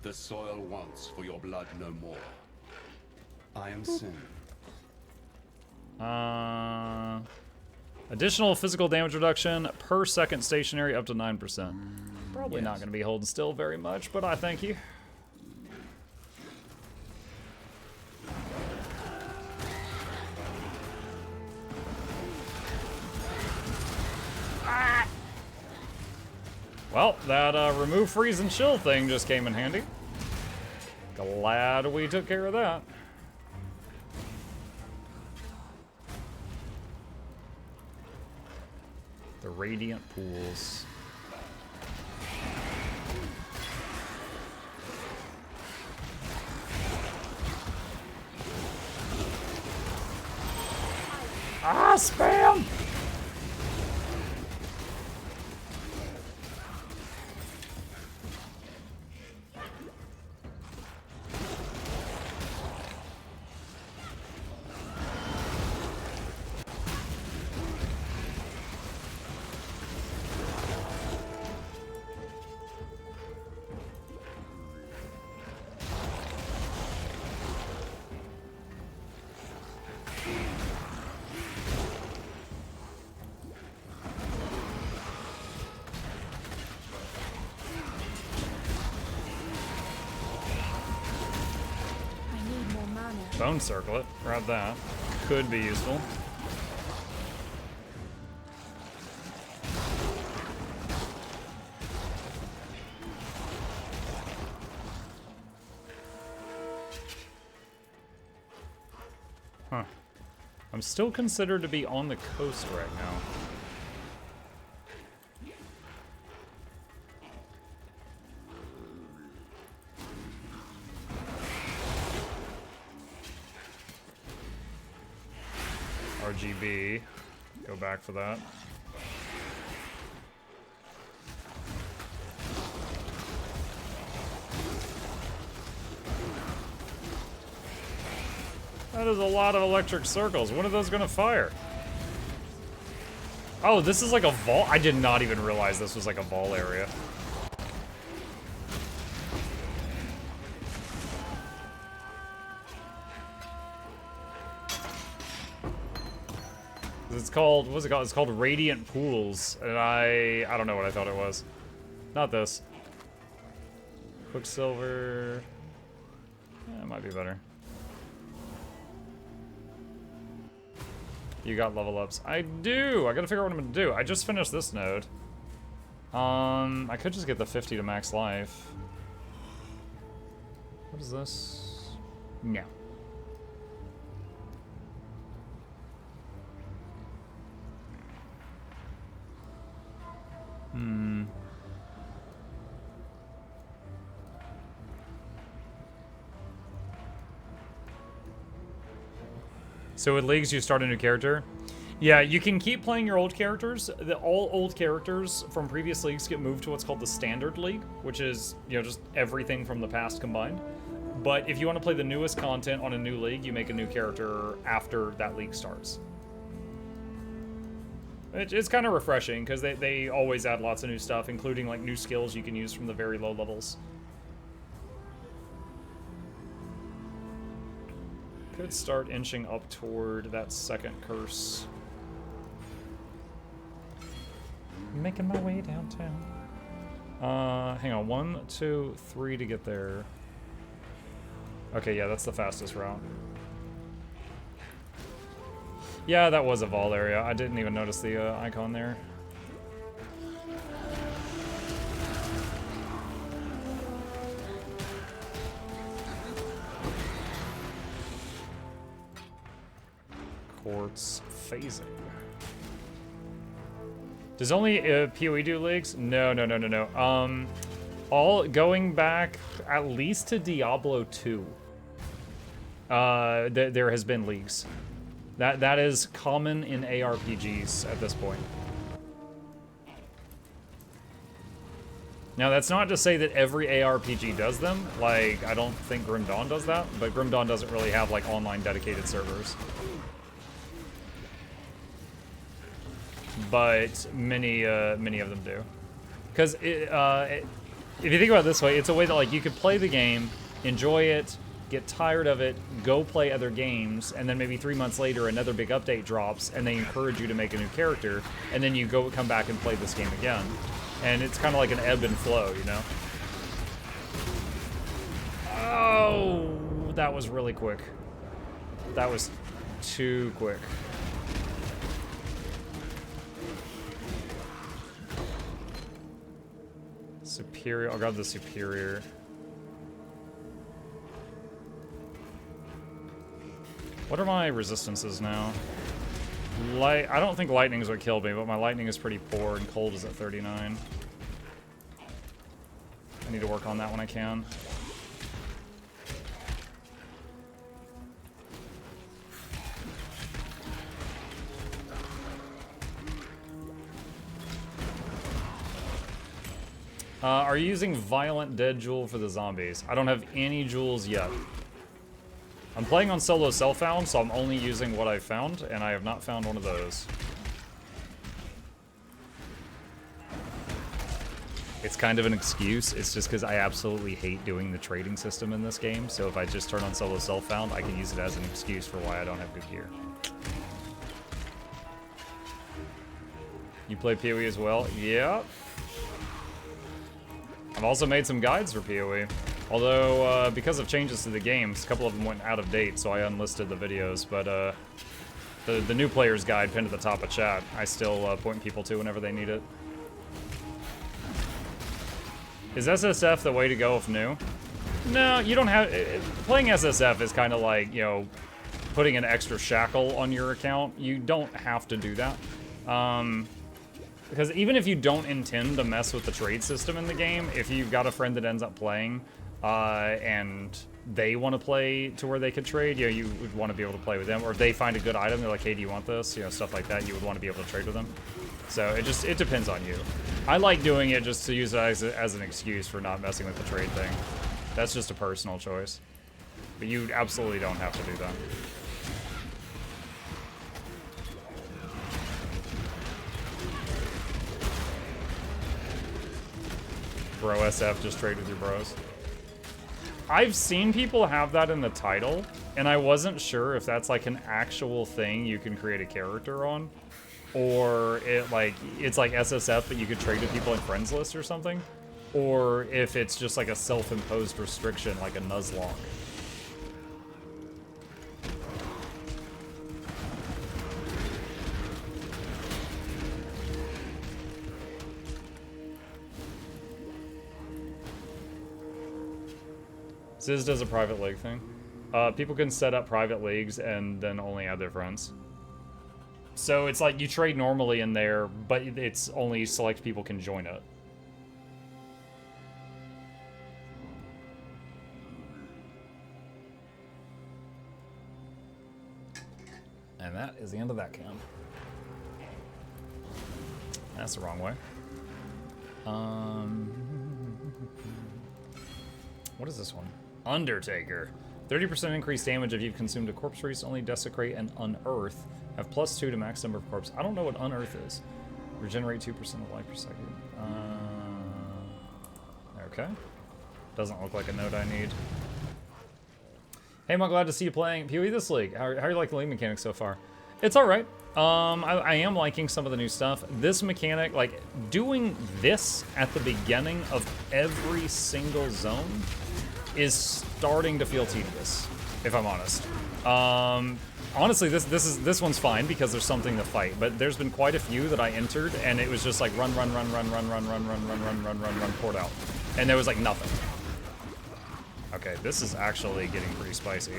The soil wants for your blood no more. I am sin. Additional physical damage reduction per second stationary up to 9%. Probably not going to be holding still very much, but I thank you. Well, that remove, freeze, and chill thing just came in handy. Glad we took care of that. The Radiant Pools. Ah, spam! Bone Circlet, grab that. Could be useful. Huh. I'm still considered to be on the coast right now. RGB. Go back for that. That is a lot of electric circles. When are those gonna fire? Oh, this is like a vault? I did not even realize this was like a vault area. It's called, what's it called? It's called Radiant Pools, and I don't know what I thought it was. Not this. Quicksilver. Yeah, it might be better. You got level ups. I do! I gotta figure out what I'm gonna do. I just finished this node. I could just get the 50 to max life. What is this? No. So with Leagues, you start a new character. Yeah, you can keep playing your old characters. All old characters from previous leagues get moved to what's called the Standard League, which is, you know, just everything from the past combined. But if you want to play the newest content on a new league, you make a new character after that league starts. It's kind of refreshing, because they always add lots of new stuff, including like new skills you can use from the very low levels. Could start inching up toward that second curse. Making my way downtown. Hang on, 1, 2, 3 to get there. Okay, yeah, that's the fastest route. Yeah, that was a vault area. I didn't even notice the icon there. Quartz phasing. Does only PoE do leagues? No. All going back at least to Diablo 2. There has been leagues. That is common in ARPGs at this point. Now, that's not to say that every ARPG does them. Like, I don't think Grim Dawn does that, but Grim Dawn doesn't really have, like, online dedicated servers. But many of them do. Because if you think about it this way, it's a way that like you could play the game, enjoy it, get tired of it, go play other games, and then maybe 3 months later another big update drops and they encourage you to make a new character, and then you come back and play this game again. And it's kind of like an ebb and flow, you know? Oh, that was really quick. That was too quick. Superior, I'll grab the superior. What are my resistances now? Light, I don't think lightning is what killed me, but my lightning is pretty poor and cold is at 39. I need to work on that when I can. Are you using Violent Dead Jewel for the zombies? I don't have any jewels yet. I'm playing on solo self-found, so I'm only using what I found, and I have not found one of those. It's kind of an excuse. It's just because I absolutely hate doing the trading system in this game, so if I just turn on solo self-found, I can use it as an excuse for why I don't have good gear. You play PoE as well? Yeah. I've also made some guides for PoE. Although, because of changes to the games, a couple of them went out of date, so I unlisted the videos, but the new player's guide pinned at the top of chat, I still point people to whenever they need it. Is SSF the way to go if new? No, you don't have... Playing SSF is kind of like, you know, putting an extra shackle on your account. You don't have to do that. Because even if you don't intend to mess with the trade system in the game, if you've got a friend that ends up playing, and they want to play to where they could trade, you know, you would want to be able to play with them. Or if they find a good item, they're like, hey, do you want this? You know, stuff like that, you would want to be able to trade with them. So it depends on you. I like doing it just to use it as an excuse for not messing with the trade thing. That's just a personal choice. But you absolutely don't have to do that. Bro SF, just trade with your bros. I've seen people have that in the title, and I wasn't sure if that's like an actual thing you can create a character on, or it's like SSF that you could trade with people in friends list or something, or if it's just like a self-imposed restriction like a Nuzlocke. Ziz does a private league thing. People can set up private leagues and then only add their friends. So it's like you trade normally in there, but it's only select people can join it. And that is the end of that cam. That's the wrong way. What is this one? Undertaker. 30% increased damage if you've consumed a corpse recently. Desecrate and unearth. Have +2 to max number of corpses. I don't know what unearth is. Regenerate 2% of life per second. Okay. Doesn't look like a note I need. Hey, I'm glad to see you playing PoE this league. How are you liking the league mechanics so far? It's alright. I am liking some of the new stuff. This mechanic, like, doing this at the beginning of every single zone is starting to feel tedious, if I'm honest. Honestly, this one's fine because there's something to fight, but there's been quite a few that I entered and it was just like run, poured out. And there was like nothing. Okay, this is actually getting pretty spicy.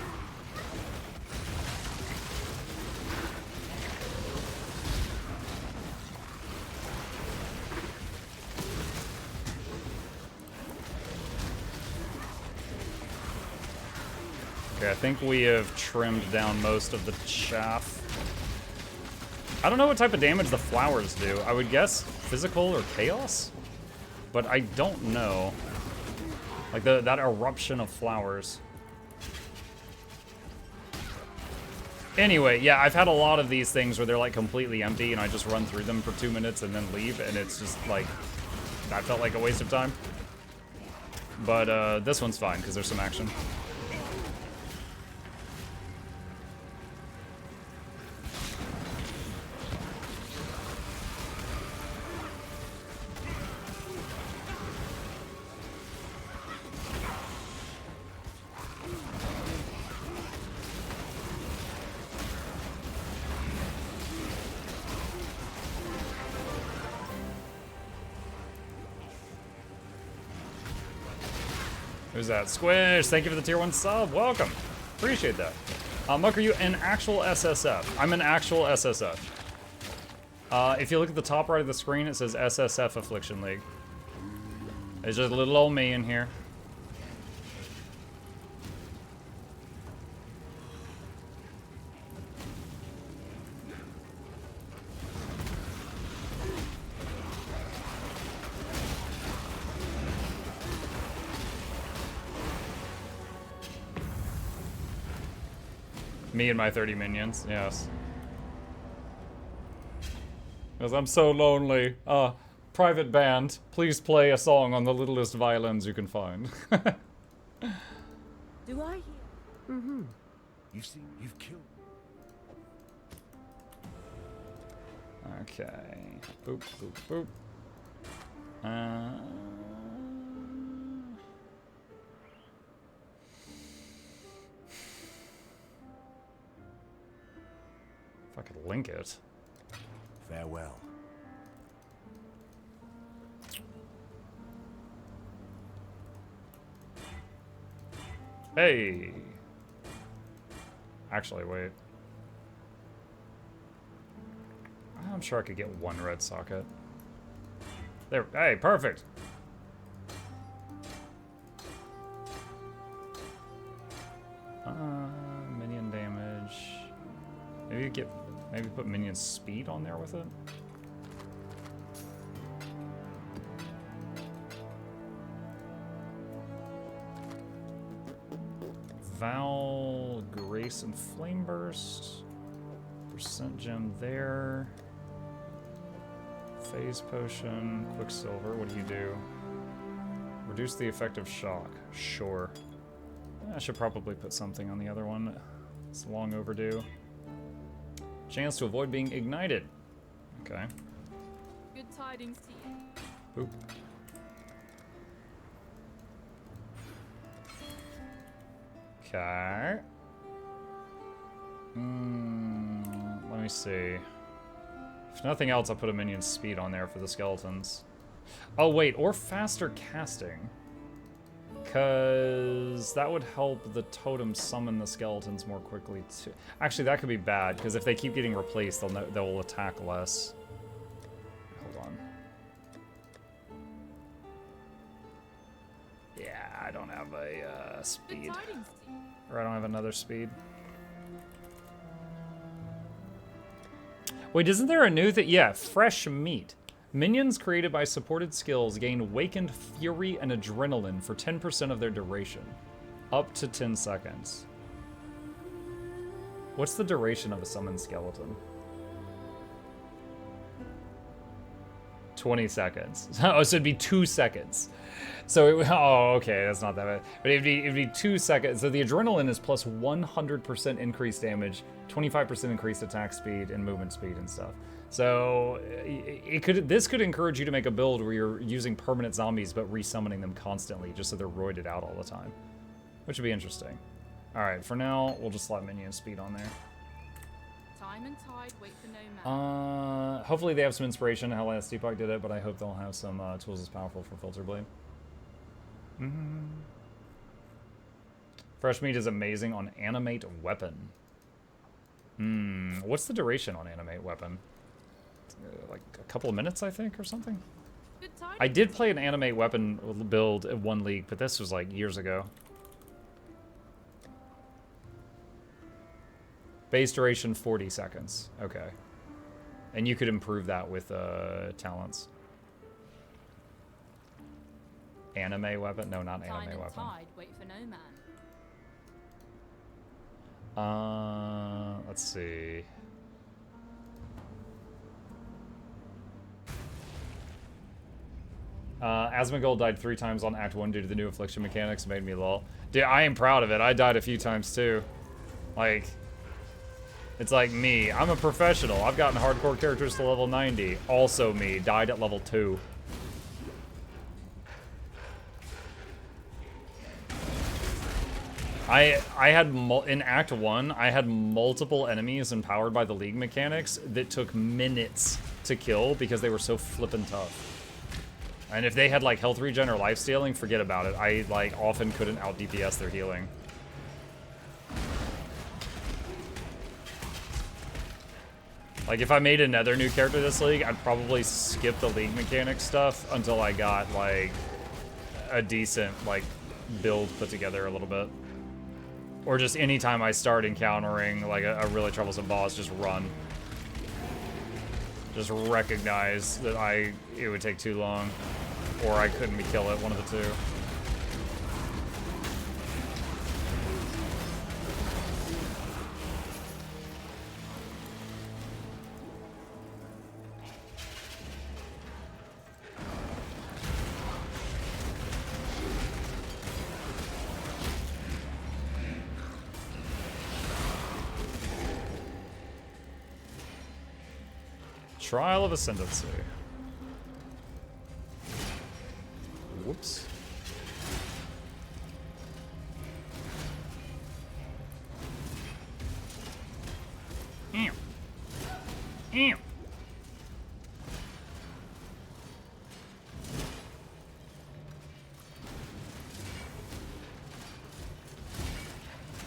Okay, I think we have trimmed down most of the chaff. I don't know what type of damage the flowers do. I would guess physical or chaos, but I don't know. Like that eruption of flowers. Anyway, yeah, I've had a lot of these things where they're like completely empty and I just run through them for 2 minutes and then leave, and it's just like, that felt like a waste of time. But this one's fine because there's some action. Who's that? Squish! Thank you for the tier 1 sub. Welcome. Appreciate that. Muck, are you an actual SSF? I'm an actual SSF. If you look at the top right of the screen, it says SSF Affliction League. There's just a little old me in here. Me and my 30 minions, yes. Because I'm so lonely. Private band, please play a song on the littlest violins you can find. Do I hear? Mm-hmm. You've killed. Okay. Boop, boop, boop. If I could link it. Farewell. Hey! Actually, wait. I'm sure I could get one red socket. There, hey, perfect! Minion damage. Maybe put minion speed on there with it? Val, Grace, and Flame Burst. Percent gem there. Phase Potion, Quicksilver. What do you do? Reduce the effect of shock. Sure. I should probably put something on the other one. It's long overdue. Chance to avoid being ignited. Okay. Good tidings to you. Oop. Okay. Let me see. If nothing else, I'll put a minion speed on there for the skeletons. Oh, wait, or faster casting. Because that would help the totem summon the skeletons more quickly, too. Actually, that could be bad, because if they keep getting replaced, they'll attack less. Hold on. Yeah, I don't have a speed. Good tidings to you. Or I don't have another speed. Wait, isn't there a new thing? Yeah, fresh meat. Minions created by supported skills gain Wakened Fury and Adrenaline for 10% of their duration. Up to 10 seconds. What's the duration of a summoned skeleton? 20 seconds. Oh, so it'd be 2 seconds. So, oh, okay, that's not that bad. But it'd be 2 seconds. So the adrenaline is plus 100% increased damage, 25% increased attack speed, and movement speed and stuff. So this could encourage you to make a build where you're using permanent zombies but resummoning them constantly, just so they're roided out all the time, which would be interesting. All right, for now we'll just slap minion speed on there. Time and tide wait for no man. Hopefully they have some inspiration on how last Deepak did it, but I hope they'll have some tools as powerful for Filter Blade. Fresh meat is amazing on Animate Weapon. What's the duration on Animate Weapon? Like a couple of minutes, I think, or something? Good tidings. I did play an Animate Weapon build in one league, but this was like years ago. Base duration 40 seconds. Okay. And you could improve that with talents. Anime weapon? No, not Time anime and weapon. tide wait for no man. Let's see. Asmongold died 3 times on Act 1 due to the new Affliction mechanics. Made me lol. Dude, I am proud of it. I died a few times too. Like, it's like me. I'm a professional. I've gotten hardcore characters to level 90. Also me. Died at level 2. I had, in Act 1, I had multiple enemies empowered by the League mechanics that took minutes to kill because they were so flippin' tough. And if they had, like, health regen or life stealing, forget about it. I, like, often couldn't out DPS their healing. Like, if I made another new character this league, I'd probably skip the League mechanics stuff until I got, like, a decent, like, build put together a little bit. Or just anytime I start encountering, like, a really troublesome boss, just run. Just recognize that it would take too long. Or I couldn't kill it, one of the two. Trial of Ascendancy. Whoops. Ew. Ew.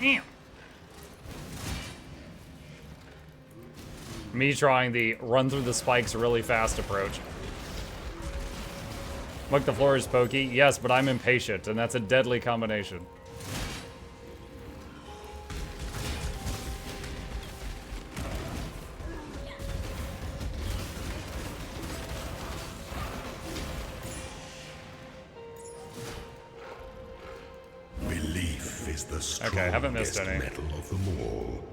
Ew. Me trying the run through the spikes really fast approach. Muk the floor is pokey. Yes, but I'm impatient, and that's a deadly combination. Belief is the strongest Okay, I haven't missed any. metal of them all.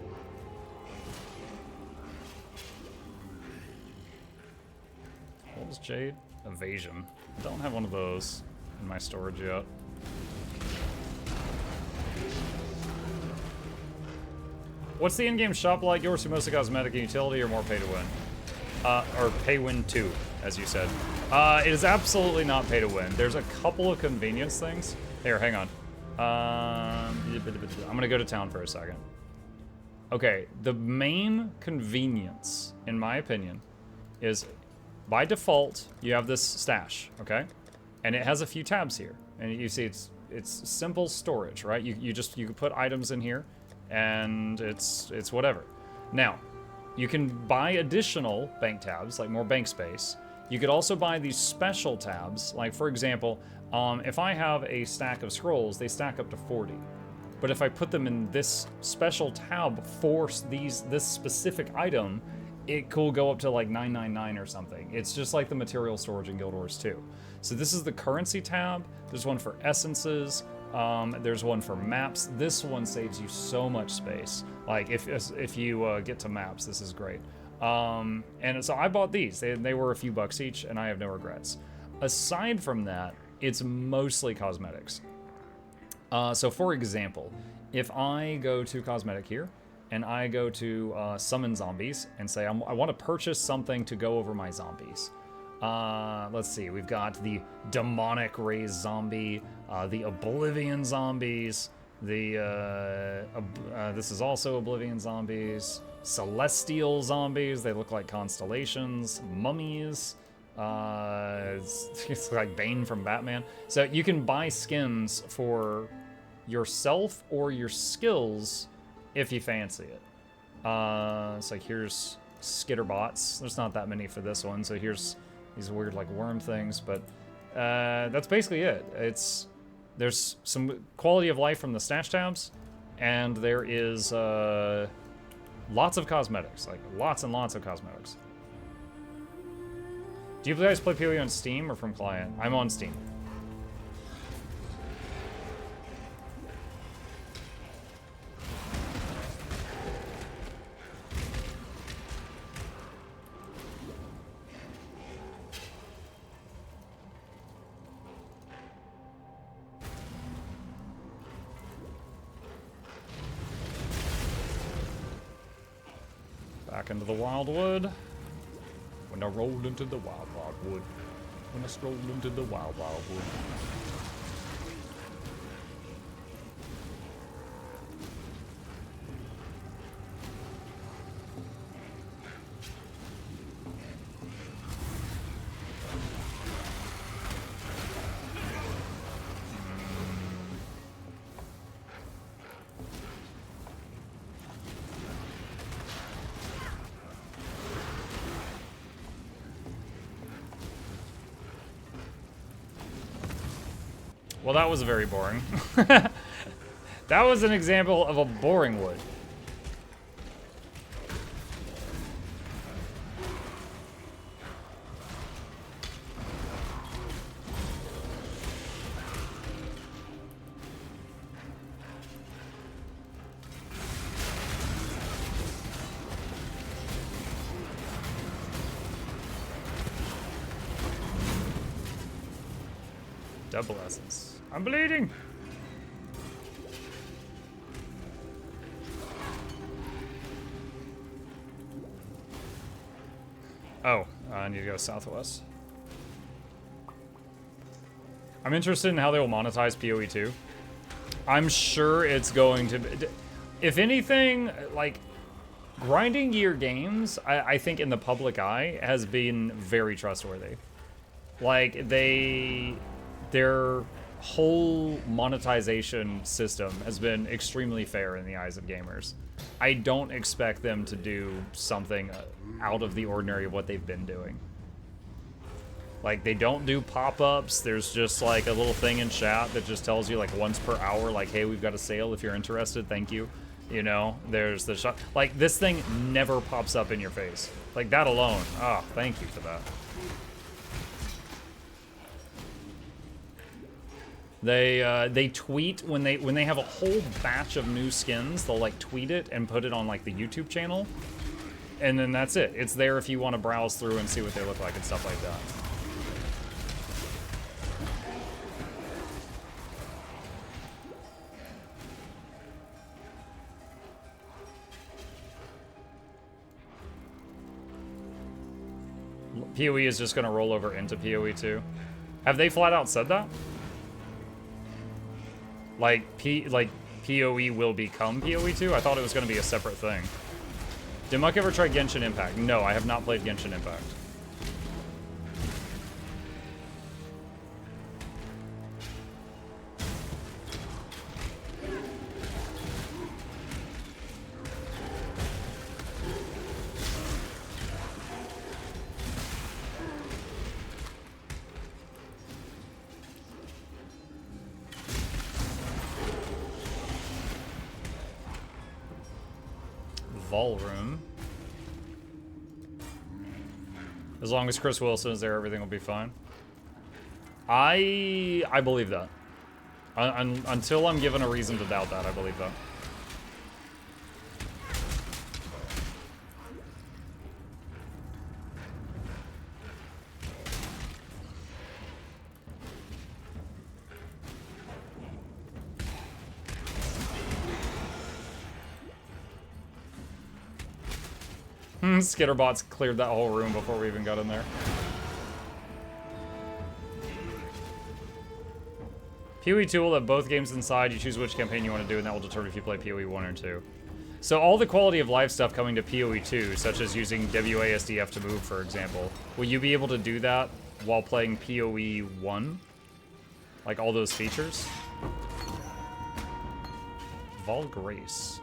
What was Jade? Evasion. I don't have one of those in my storage yet. What's the in-game shop like? Yours mostly cosmetic and utility or more pay to win? Or pay win 2, as you said. It is absolutely not pay to win. There's a couple of convenience things. Here, hang on. I'm gonna go to town for a second. Okay, the main convenience, in my opinion, is by default, you have this stash, okay? And it has a few tabs here. And you see it's simple storage, right? You can put items in here and it's whatever. Now, you can buy additional bank tabs, like more bank space. You could also buy these special tabs, like for example, if I have a stack of scrolls, they stack up to 40. But if I put them in this special tab for this specific item, it could go up to like 999 or something. It's just like the material storage in Guild Wars 2. So this is the currency tab. There's one for essences. There's one for maps. This one saves you so much space. Like if you get to maps, this is great. And so I bought these. They were a few bucks each, and I have no regrets. Aside from that, it's mostly cosmetics. So for example, if I go to cosmetic here, and I go to summon zombies and say I want to purchase something to go over my zombies. Let's see, we've got the demonic raised zombie, the oblivion zombies, this is also oblivion zombies, celestial zombies, they look like constellations, mummies, it's like Bane from Batman. So you can buy skins for yourself or your skills if you fancy it. It's like here's skitterbots. There's not that many for this one, so here's these weird like worm things, but that's basically it. There's some quality of life from the stash tabs, and there is lots of cosmetics, like lots and lots of cosmetics. Do you guys play PoE on Steam or from client? I'm on Steam. back into the wildwood. When I roll into the wildwood. When I stroll into the wildwood. Well, that was very boring. That was an example of a boring wood. Double essence. I'm bleeding! Oh, I need to go southwest. I'm interested in how they will monetize PoE 2. I'm sure it's going to be... If anything, like, grinding gear games, I think in the public eye, has been very trustworthy. Like, their whole monetization system has been extremely fair in the eyes of gamers. I don't expect them to do something out of the ordinary of what they've been doing. Like, they don't do pop-ups. There's just like a little thing in chat that just tells you like once per hour, like, hey, we've got a sale if you're interested, thank you. You know, there's the shot. Like, this thing never pops up in your face. Like, that alone. Ah, oh, thank you for that. They tweet when they have a whole batch of new skins. They'll like tweet it and put it on like the YouTube channel, and then that's it. It's there if you want to browse through and see what they look like and stuff like that. PoE is just going to roll over into PoE 2. Have they flat out said that? Like, PoE will become PoE 2? I thought it was going to be a separate thing. Did Muck ever try Genshin Impact? No, I have not played Genshin Impact. Ballroom. As long as Chris Wilson is there, everything will be fine. I believe that. Until I'm given a reason to doubt that, I believe that. Skitterbots cleared that whole room before we even got in there. PoE 2 will have both games inside. You choose which campaign you want to do, and that will determine if you play PoE 1 or 2. So all the quality of life stuff coming to PoE 2, such as using WASDF to move, for example, will you be able to do that while playing PoE 1? Like all those features? Vol Grace.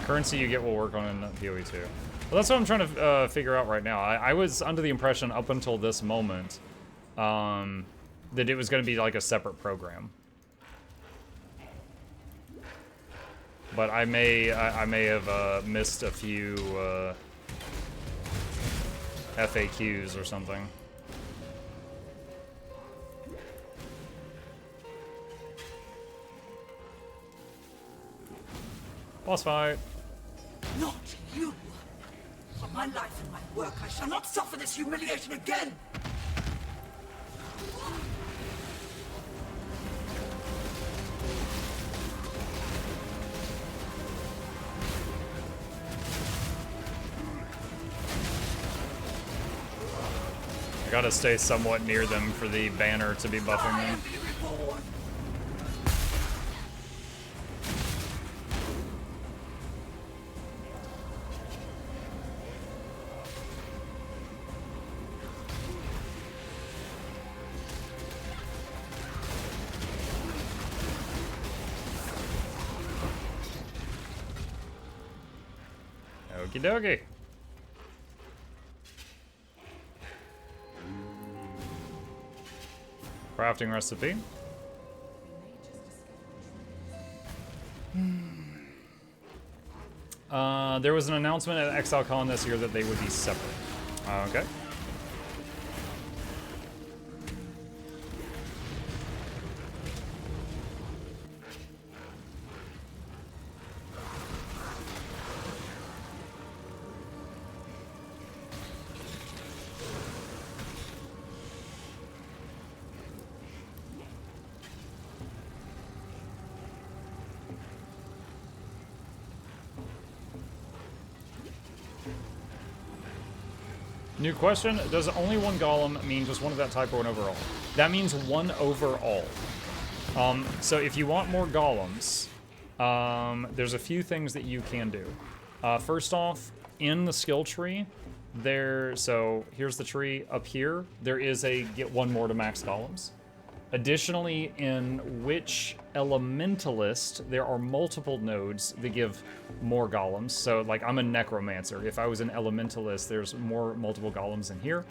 Currency you get will work on in PoE 2. Well, that's what I'm trying to figure out right now. I was under the impression up until this moment that it was going to be like a separate program. But I may have missed a few FAQs or something. Boss fight. Not you! For my life and my work, I shall not suffer this humiliation again! Gotta stay somewhat near them for the banner to be buffing them. Okie dokie. Crafting recipe. There was an announcement at Exile Con this year that they would be separate. Okay. New question, does only one golem mean just one of that type or one overall? That means one overall. So if you want more golems, there's a few things that you can do. First off, in the skill tree, so here's the tree. Up here, there is a get one more to max golems. Additionally, in which elementalist, there are multiple nodes that give more golems. So, like, I'm a necromancer. If I was an elementalist, there's multiple golems in here.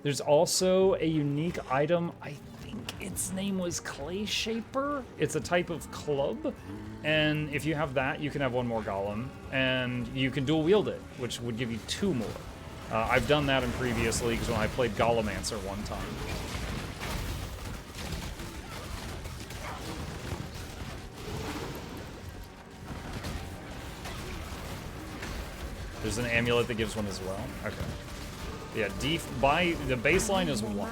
There's also a unique item. I think its name was Clay Shaper. It's a type of club. And if you have that, you can have one more golem. And you can dual wield it, which would give you two more. I've done that in previous leagues when I played Golemancer one time. There's an amulet that gives one as well. Okay. Yeah, the baseline is 1.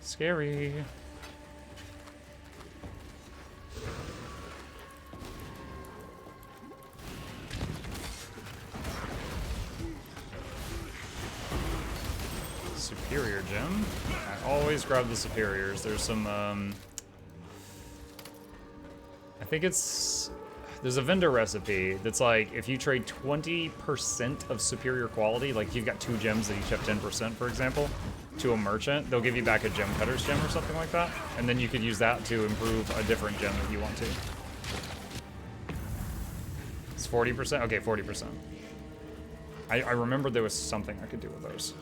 Scary. Superior gem. I always grab the superiors. There's some, I think there's a vendor recipe that's like, if you trade 20% of superior quality, like if you've got 2 gems that each have 10%, for example, to a merchant, they'll give you back a gem cutter's gem or something like that, and then you could use that to improve a different gem if you want to. It's 40%? Okay, 40%. I remember there was something I could do with those.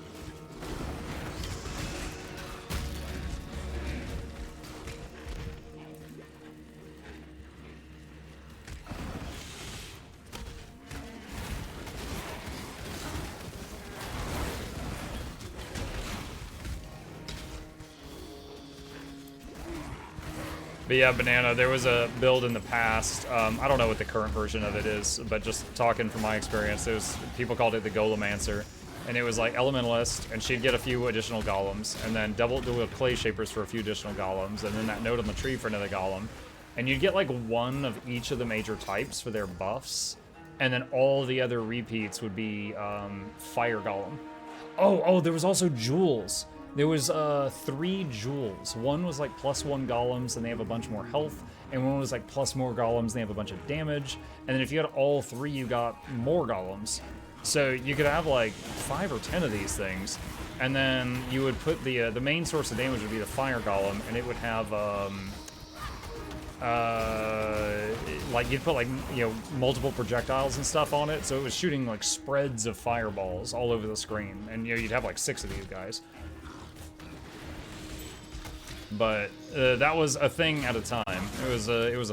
But yeah, Banana, there was a build in the past. I don't know what the current version of it is, but just talking from my experience, people called it the Golemancer. And it was like Elementalist, and she'd get a few additional golems, and then double dual Clay Shapers for a few additional golems, and then that node on the tree for another golem. And you'd get like one of each of the major types for their buffs, and then all the other repeats would be Fire Golem. Oh, there was also Jewels. There was 3 jewels. One was like +1 golems and they have a bunch more health, and one was like plus more golems and they have a bunch of damage. And then if you had all 3, you got more golems. So you could have like 5 or 10 of these things, and then you would put the main source of damage would be the fire golem, and it would have like you'd put like, you know, multiple projectiles and stuff on it, so it was shooting like spreads of fireballs all over the screen, and you know, you'd have like 6 of these guys. But that was a thing at a time. It was a